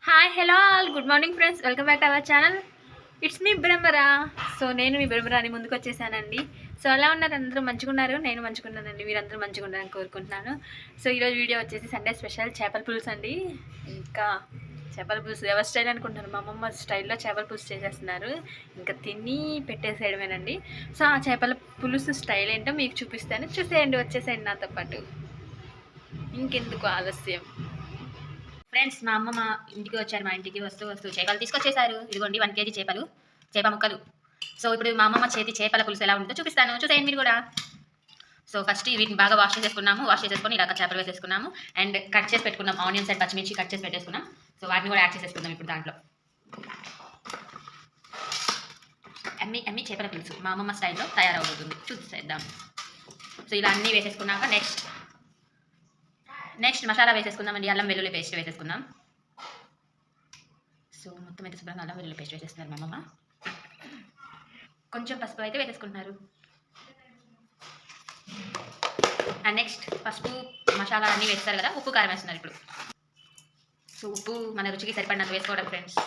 Hi hello all good morning friends, welcome back to our channel. It's me Brahmara. So నేను మీ బ్రహ్మరాని ముందుకు వచ్చేసానండి. So ఎలా ఉన్నారు? అందరూ మంచిగా ఉన్నారు? నేను మంచిగా ఉన్నానండి. మీరందరూ మంచిగా ఉన్నారని కోరుకుంటున్నాను. సో ఈరోజు వీడియో వచ్చేసి సండే స్పెషల్ చేపల పులుసు అండి. ఇంకా చేపల పులుసు ఎవరి స్టైల్ అనుకుంటున్నారు? మా అమ్మమ్మ స్టైల్లో చేపల పులుసు చేసేస్తున్నారు. ఇంకా తిని పెట్టేసేయడమేనండి. సో ఆ చేపల పులుసు స్టైల్ ఏంటో మీకు చూపిస్తాను, చూసేయండి, వచ్చేసేయండి నాతో పాటు. ఇంకెందుకు ఆలస్యం ఫ్రెండ్స్, మా అమ్మ మా ఇంటికి వచ్చారు. మా ఇంటికి వస్తూ చేపలు తీసుకొచ్చేసారు. ఇదిగోండి 1 కేజీ చేపలు, చేప ముక్కలు. సో ఇప్పుడు మా అమ్మమ్మ చేతి చేపల పులుసు ఎలా ఉంటుందో చూపిస్తాను, చూసేయండి మీరు కూడా. సో ఫస్ట్ వీటిని బాగా వాష్ చేసేసుకొని ఇలా చేపలు వేసేసుకున్నాము. అండ్ కట్ చేసి పెట్టుకున్నాం ఆనియన్స్ అండ్ పచ్చిమిర్చి కట్ చేసి పెట్టేసుకున్నాం. సో వాటిని కూడా యాడ్ చేసేసుకుందాం ఇప్పుడు దాంట్లో. అమ్మి చేపల పులుసు మా అమ్మమ్మ స్టైల్లో తయారవుతుంది, చూసేద్దాం. సో ఇలా అన్నీ వేసేసుకున్నాక నెక్స్ట్ మసాలా వేసేసుకుందామండి. అల్లం వెల్లుల్లి పేస్ట్ వేసేసుకుందాం. సో మొత్తం అయితే శుభ్రంగా అల్లం వెల్లుల్లి పేస్ట్ వేసేస్తున్నారు మా అమ్మమ్మ. కొంచెం పసుపు అయితే వేసేసుకుంటున్నారు. అండ్ నెక్స్ట్ పసుపు మసాలా అన్నీ వేస్తారు కదా, ఉప్పు కారం వేస్తున్నారు ఇప్పుడు. సో ఉప్పు మన రుచికి సరిపడినంత వేసుకోవడం ఫ్రెండ్స్.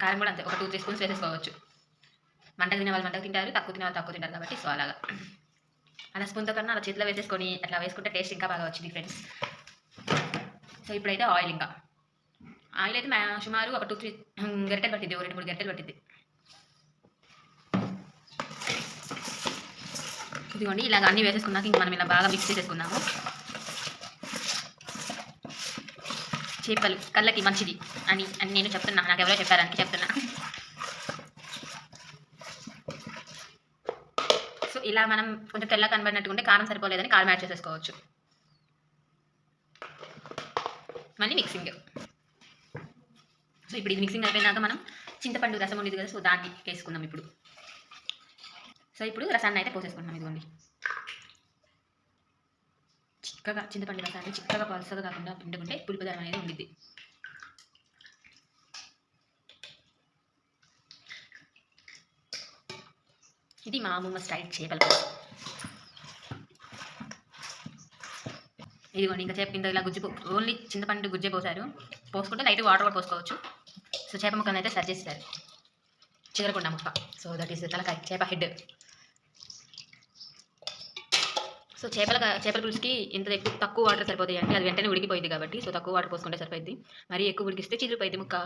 కారం కూడా అంతే, ఒక 2-3 స్పూన్స్ వేసేసుకోవచ్చు. మంటకు తినే వాళ్ళు మంటకు తింటారు, తక్కువ తినే వాళ్ళు తక్కువ తింటారు కాబట్టి. సో అలాగా అలా స్పూన్తో కన్నా అలా చేతిలో వేసేసుకొని అట్లా వేసుకుంటే టేస్ట్ ఇంకా బాగా వచ్చింది ఫ్రెండ్స్. సో ఇప్పుడైతే ఆయిల్ అయితే సుమారు ఒక 2-3 గరిటెలు పట్టింది, 2-3 గరిటెలు పట్టింది. ఇదిగోండి ఇలాగ అన్నీ వేసేసుకున్నాక ఇంక మనం ఇలా బాగా మిక్స్ చేసేసుకున్నాము. చేపలు కళ్ళకి మంచిది అని నేను చెప్తున్నా, నాకు ఎవరో చెప్పారని చెప్తున్నా. సో ఇలా మనం కొంచెం తెల్ల కనబడినట్టుకుంటే కారం సరిపోలేదని కారం యాడ్ చేసేసుకోవచ్చు. మళ్ళీ మిక్సింగ్. సో ఇప్పుడు ఇది మిక్సింగ్ అయిపోయినాక మనం చింతపండు రసం ఉండేది కదా, సో దాన్ని వేసుకుందాం ఇప్పుడు. సో ఇప్పుడు రసాన్ని అయితే పోసేసుకుంటాం. ఇదిగోండి చిక్కగా చింతపండు రసాన్ని చిక్కగా పలుసగా కాకుండా పిండుకుంటే పులుపుదనం అనేది ఉండిద్ది. ఇది మా అమ్మమ్మ స్టైల్ చేపల పులుసు. ఇదిగోండి ఇంకా ఇంత ఇలా ఓన్లీ చింతపండు గుజ్జే పోసుకుంటే లైట్ వాటర్ కూడా పోసుకోవచ్చు. సో చేప ముక్కలను అయితే సర్వ్ చేస్తారు, చిగరకుండా ముక్క. సో దట్ ఈస్ తలకాయ, చేప హెడ్. సో చేపల పులుసుకి ఇంత తక్కువ వాటర్ సరిపోతాయి అంటే అది వెంటనే ఉడికిపోయింది కాబట్టి. సో తక్కువ వాటర్ పోసుకుంటే సరిపోయింది. మరీ ఎక్కువ ఉడికిస్తే చిరిగిపోయింది ముక్క.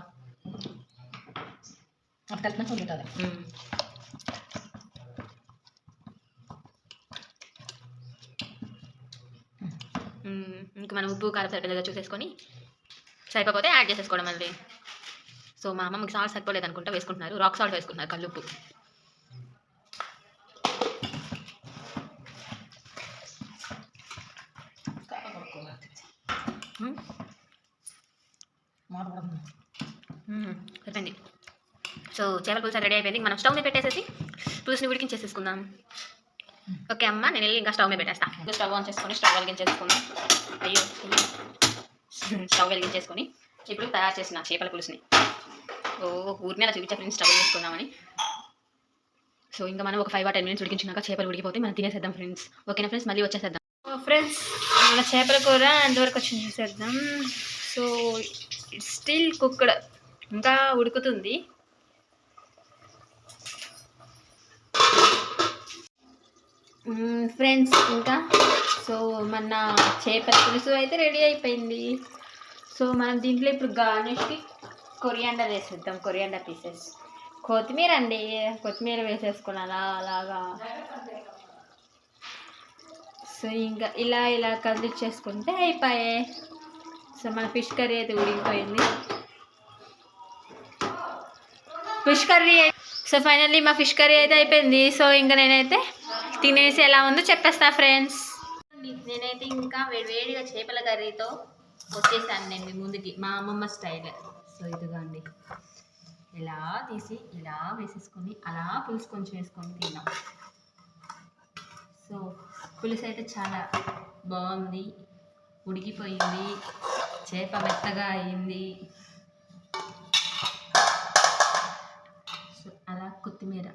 ఇంకా మనం ఉప్పు కారం సరిపోయేలా చూసేసుకొని సరిపోతే యాడ్ చేసేసుకోవడం మళ్ళీ. సో మా అమ్మకి సాల్ట్ సరిపోలేదు అనుకుంటా వేసుకుంటున్నారు, రాక్ సాల్ట్ వేసుకుంటున్నారు, కల్లుప్పు. సరిపోయింది. సో చేపల పులుసు రెడీ అయిపోయింది. మనం స్టవ్ మీద పెట్టేసేసి పులుసుని ఉడికించేసేసుకుందాం. ఓకే అమ్మ, నేను వెళ్ళి ఇంకా స్టవ్ మీద పెట్టేస్తాను. స్టవ్ ఆన్ చేసుకొని స్టవ్ వెలిగించేసుకుందాం. స్టవ్ వెలిగించేసుకొని ఇప్పుడు తయారు చేసిన చేపల పులుసుని ఊరిని అలా చూపించే ఫ్రెండ్స్ స్టవ్ చేసుకుందామని. సో ఇంకా మనం ఒక 5 or 10 minutes ఉడికించినాక చేపలు ఉడికిపోతే మనం తినేసేద్దాం ఫ్రెండ్స్. ఓకేనా ఫ్రెండ్స్, మళ్ళీ వచ్చేసేద్దాం ఫ్రెండ్స్. మన చేపల కూర ఎంతవరకు వచ్చి చూసేద్దాం. సో ఇట్స్ స్టిల్ కుక్డ్, ఇంకా ఉడుకుతుంది. ఫ్రెండ్స్ ఇంకా సో మన చేపల పులుసు అయితే రెడీ అయిపోయింది. సో మనం దీంట్లో ఇప్పుడు గార్నిష్కి కొరియాండర్ వేసేద్దాం, కొరియాండర్ పీసెస్. కొత్తిమీర వేసేసుకుని అలాగా. సో ఇంకా ఇలా కదిలిచ్చేసుకుంటే అయిపోయాయి. సో మన ఫిష్ కర్రీ అయితే ఉడికిపోయింది. ఫిష్ కర్రీ సో ఫైనల్లీ మా ఫిష్ కర్రీ అయితే అయిపోయింది. సో ఇంకా నేనైతే తినేసి ఎలా ఉందో చెప్పేస్తా ఫ్రెండ్స్. నేనైతే ఇంకా వేడిగా చేపల కర్రీతో వచ్చేసాను నేను మీ ముందుకి, మా అమ్మమ్మ స్టైల్. సో ఇదిగోండి ఇలా తీసి ఇలా వేసేసుకొని అలా పులుసు కొంచెం వేసుకొని తిన్నాం. సో పులుసు అయితే చాలా బాగుంది, ఉడికిపోయింది, చేప మెత్తగా అయింది. సో అలా కొత్తిమీర.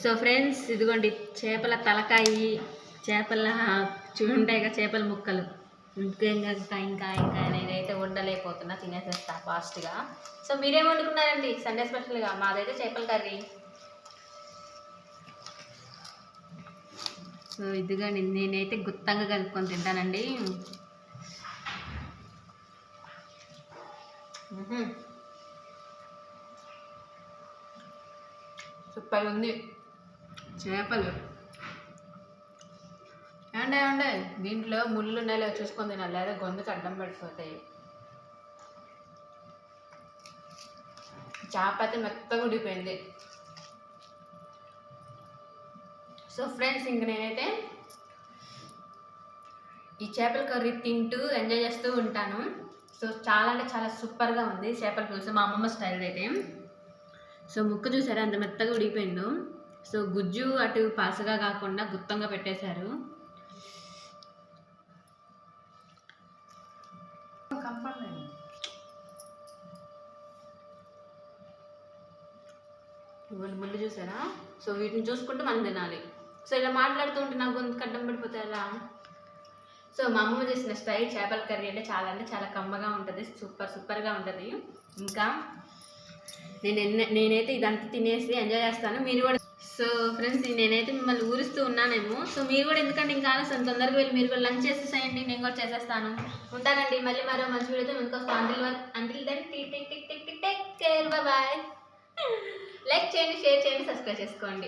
సో ఫ్రెండ్స్ ఇదిగోండి చేపల తలకాయి, చేపల చూడుంటాయి ఇక చేపల ముక్కలు. ఇంకా నేనైతే వండలేకపోతున్నా, తినేసేస్తా ఫాస్ట్గా. సో మీరేం వండుకున్నారండి సండే స్పెషల్గా? మాదైతే చేపల కర్రీ. సో ఇదిగా నేనైతే గుత్తంగా కలుపుకొని తింటానండి. సూపర్ ఉంది చేపలు. ఏమండే దీంట్లో ముళ్ళు ఉన్నాయో చూసుకొని తినాలి, లేదా గొంతుకు అడ్డం పడిపోతాయి. చేప అయితే మెత్తగా ఉడిపోయింది. సో ఫ్రెండ్స్, ఇంక నేనైతే ఈ చేపల కర్రీ తింటూ ఎంజాయ్ చేస్తూ ఉంటాను. సో చాలా అంటే చాలా సూపర్గా ఉంది చేపల పులుసు, మా అమ్మమ్మ స్టైల్ అయితే. సో ముక్క చూసారా అంత మెత్తగా ఉడిపోయిందో. సో గుజ్జు అటు పలసగా కాకుండా గుత్తంగా పెట్టేశారు. ముళ్ళు చూసారా? సో వీటిని చూసుకుంటూ మనం తినాలి. సో ఇలా మాట్లాడుతూ ఉంటే నా గొంతుకు అడ్డం పడిపోతే ఎలా? సో మా అమ్మమ్మ చేసిన స్టైల్ చేపల కర్రీ అంటే చాలా కమ్మగా ఉంటుంది, సూపర్గా ఉంటుంది. ఇంకా నేనైతే ఇదంతా తినేసి ఎంజాయ్ చేస్తాను, మీరు కూడా. సో ఫ్రెండ్స్, నేనైతే మిమ్మల్ని ఊరిస్తూ ఉన్నానేమో. సో మీరు కూడా ఎందుకంటే ఇంకా ఆలస్యం, తొందరగా వెళ్ళి మీరు కూడా లంచ్ చేసేసేయండి, నేను కూడా చేసేస్తాను. ఉంటానండి, మళ్ళీ మరో మంచి వీడియోతో మీకు until then take care, bye. Like చేయండి, షేర్ చేయండి, సబ్స్క్రైబ్ చేసుకోండి.